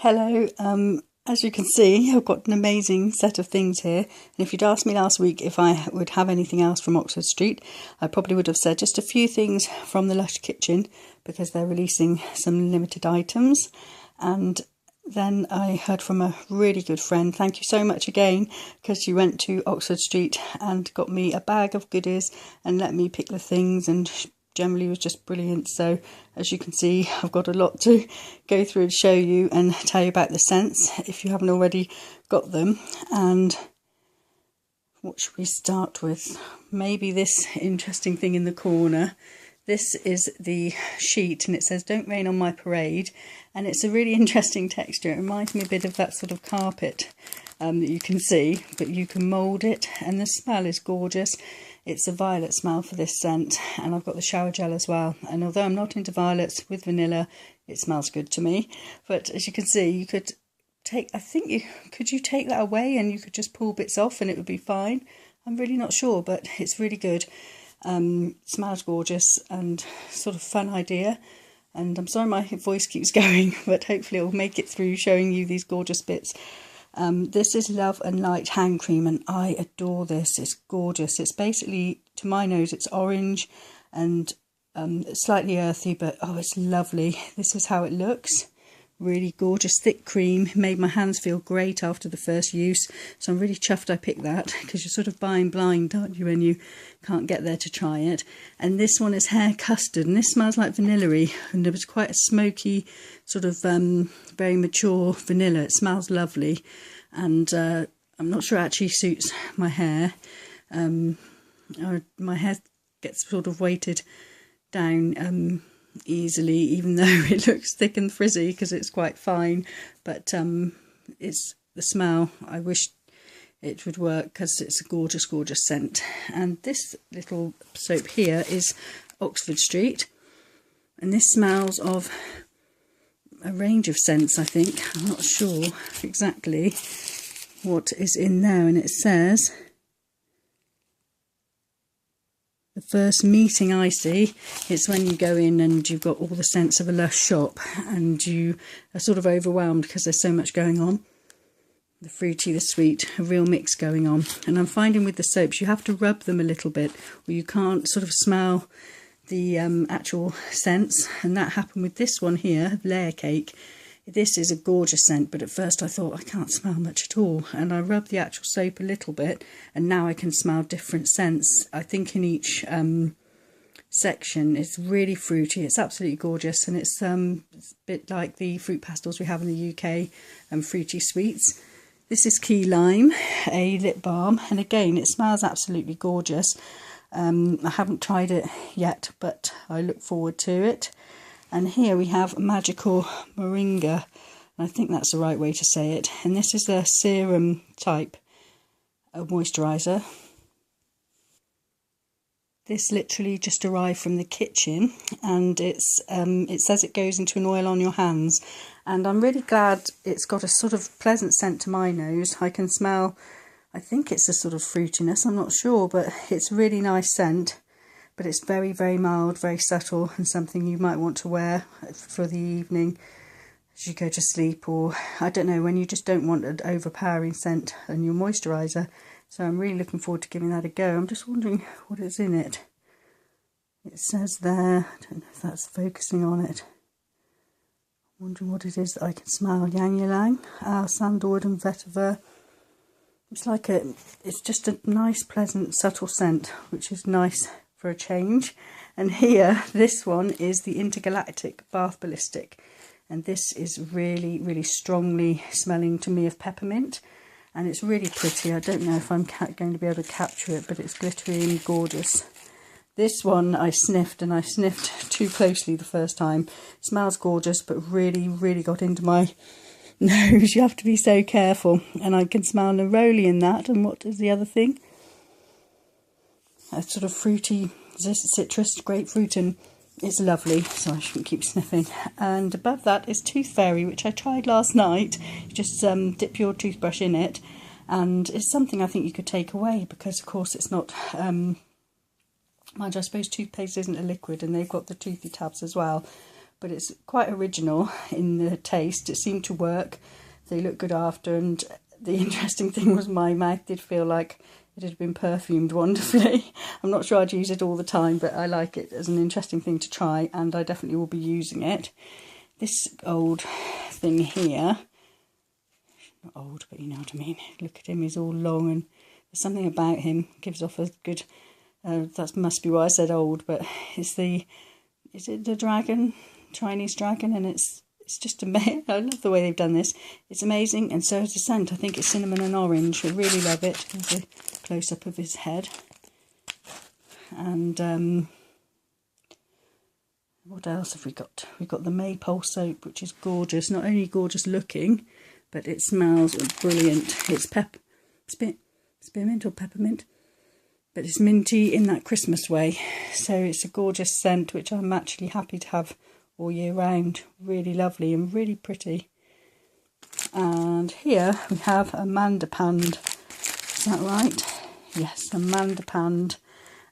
Hello, as you can see, I've got an amazing set of things here. And if you'd asked me last week if I would have anything else from Oxford Street, I probably would have said just a few things from the Lush kitchen because they're releasing some limited items. And then I heard from a really good friend. Thank you so much again, because she went to Oxford Street and got me a bag of goodies and let me pick the things, and generally was just brilliant. So as you can see, I've got a lot to go through and show you and tell you about the scents if you haven't already got them. And what should we start with? Maybe this interesting thing in the corner. This is the sheet and it says "Don't rain on my parade," and it's a really interesting texture. It reminds me a bit of that sort of carpet that you can see, but you can mould it, and the smell is gorgeous. It's a violet smell for this scent, and I've got the shower gel as well. And although I'm not into violets, with vanilla it smells good to me. But as you can see, you could take, could you take that away and you could just pull bits off and it would be fine? I'm really not sure, but it's really good. Smells gorgeous and sort of fun idea. And I'm sorry my voice keeps going, but hopefully I'll make it through showing you these gorgeous bits. This is Love and Light hand cream, and I adore this. It's gorgeous. It's basically, to my nose, it's orange and slightly earthy, but oh, it's lovely. This is how it looks. Really gorgeous, thick cream. Made my hands feel great after the first use, so I'm really chuffed I picked that, because you're sort of buying blind, aren't you, when you can't get there to try it. And this one is Hair Custard, and this smells like vanilla-y, and it was quite a smoky, sort of very mature vanilla. It smells lovely, and I'm not sure it actually suits my hair. My hair gets sort of weighted down easily, even though it looks thick and frizzy because it's quite fine, but it's the smell. I wish it would work because it's a gorgeous scent. And this little soap here is Oxford Street, and this smells of a range of scents. I think, I'm not sure exactly what is in there, and it says the first meeting I see. It's when you go in and you've got all the scents of a Lush shop and you are sort of overwhelmed because there's so much going on. The fruity, the sweet, a real mix going on. And I'm finding with the soaps you have to rub them a little bit, or you can't sort of smell the actual scents. And that happened with this one here, Layer Cake. This is a gorgeous scent, but at first I thought I can't smell much at all, and I rubbed the actual soap a little bit, and now I can smell different scents. I think in each section. It's really fruity. It's absolutely gorgeous, and it's a bit like the fruit pastels we have in the UK, and fruity sweets. This is Key Lime, a lip balm, and again it smells absolutely gorgeous. I haven't tried it yet, but I look forward to it. And here we have Magical Moringa, and I think that's the right way to say it. And this is a serum type of moisturiser. This literally just arrived from the kitchen, and it says it goes into an oil on your hands. And I'm really glad it's got a sort of pleasant scent to my nose. I can smell, I think it's a sort of fruitiness, I'm not sure, but it's a really nice scent. But it's very, very mild, very subtle, and something you might want to wear for the evening as you go to sleep, or I don't know, when you just don't want an overpowering scent on your moisturiser. So I'm really looking forward to giving that a go. I'm just wondering what is in it. It says there, I don't know if that's focusing on it. I'm wondering what it is that I can smell. Yang Ylang, sandalwood and vetiver. It's just a nice, pleasant, subtle scent, which is nice for a change. And here, this one is the Intergalactic Bath Ballistic, and this is really, really strongly smelling to me of peppermint, and it's really pretty. I don't know if I'm going to be able to capture it, but it's glittery and gorgeous. This one I sniffed, and I sniffed too closely the first time. It smells gorgeous, but really, really got into my nose. You have to be so careful. And I can smell neroli in that. And what is the other thing? A sort of fruity citrus, grapefruit, and it's lovely, so I shouldn't keep sniffing. And above that is Tooth Fairy, which I tried last night. You just dip your toothbrush in it, and it's something I think you could take away, because of course it's not, mind you, I suppose toothpaste isn't a liquid, and they've got the toothy tabs as well, but it's quite original in the taste. It seemed to work. They look good after, and the interesting thing was my mouth did feel like it had been perfumed wonderfully. I'm not sure I'd use it all the time, but I like it as an interesting thing to try, and I definitely will be using it. This old thing here, not old, but you know what I mean. Look at him, he's all long, and there's something about him, gives off a good, that must be why I said old, but it's the, is it the dragon, Chinese dragon, and it's just amazing. I love the way they've done this. It's amazing, and so is the scent. I think it's cinnamon and orange. I really love it. There's a close-up of his head. And what else have we got? We've got the maypole soap, which is gorgeous. Not only gorgeous looking, but it smells brilliant. It's spearmint or peppermint, but it's minty in that Christmas way. So it's a gorgeous scent, which I'm actually happy to have all year round. Really lovely and really pretty. And here we have a mandapand. Is that right? Yes, a mandapand.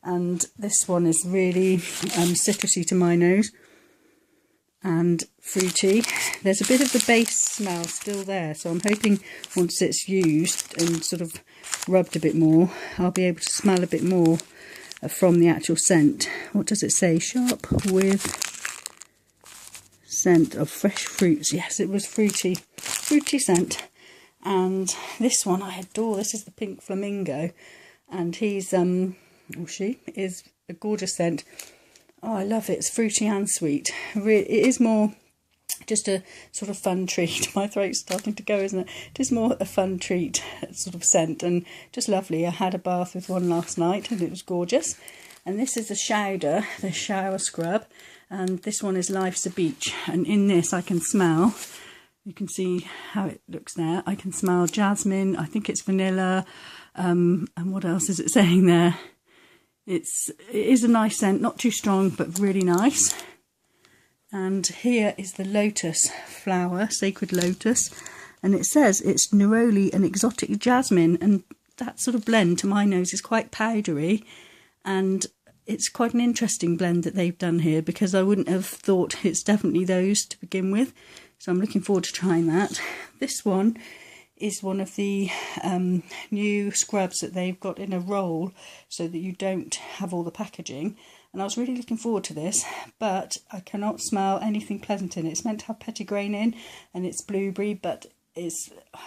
And this one is really citrusy to my nose and fruity. There's a bit of the base smell still there, so I'm hoping once it's used and sort of rubbed a bit more, I'll be able to smell a bit more from the actual scent. What does it say? Sharp with scent of fresh fruits. Yes, it was fruity scent. And this one I adore. This is the pink flamingo, and he's or she is a gorgeous scent. Oh, I love it. It's fruity and sweet. It is more just a sort of fun treat. My throat's starting to go, isn't it? It is more a fun treat sort of scent, and just lovely. I had a bath with one last night and it was gorgeous. And this is the shower scrub, and this one is Life's a Beach. And in this I can smell, you can see how it looks there, I can smell jasmine, I think it's vanilla, and what else is it saying there? It is a nice scent, not too strong, but really nice. And here is the lotus flower, sacred lotus, and it says it's neroli and exotic jasmine, and that sort of blend to my nose is quite powdery, and it's quite an interesting blend that they've done here, because I wouldn't have thought it's definitely those to begin with. So I'm looking forward to trying that. This one is one of the new scrubs that they've got in a roll, so that you don't have all the packaging. And I was really looking forward to this, but I cannot smell anything pleasant in it. It's meant to have petitgrain in, and it's blueberry, but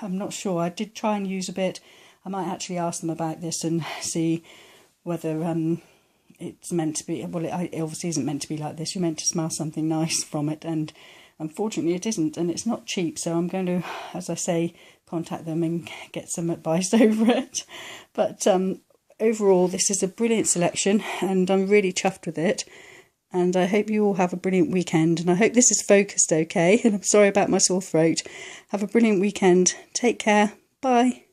I'm not sure. I did try and use a bit. I might actually ask them about this and see whether it's meant to be, well, it obviously isn't meant to be like this. You're meant to smell something nice from it, and unfortunately it isn't, and it's not cheap. So I'm going to, as I say, contact them and get some advice over it. But overall, this is a brilliant selection, and I'm really chuffed with it. And I hope you all have a brilliant weekend, and I hope this is focused okay. And I'm sorry about my sore throat. Have a brilliant weekend. Take care. Bye.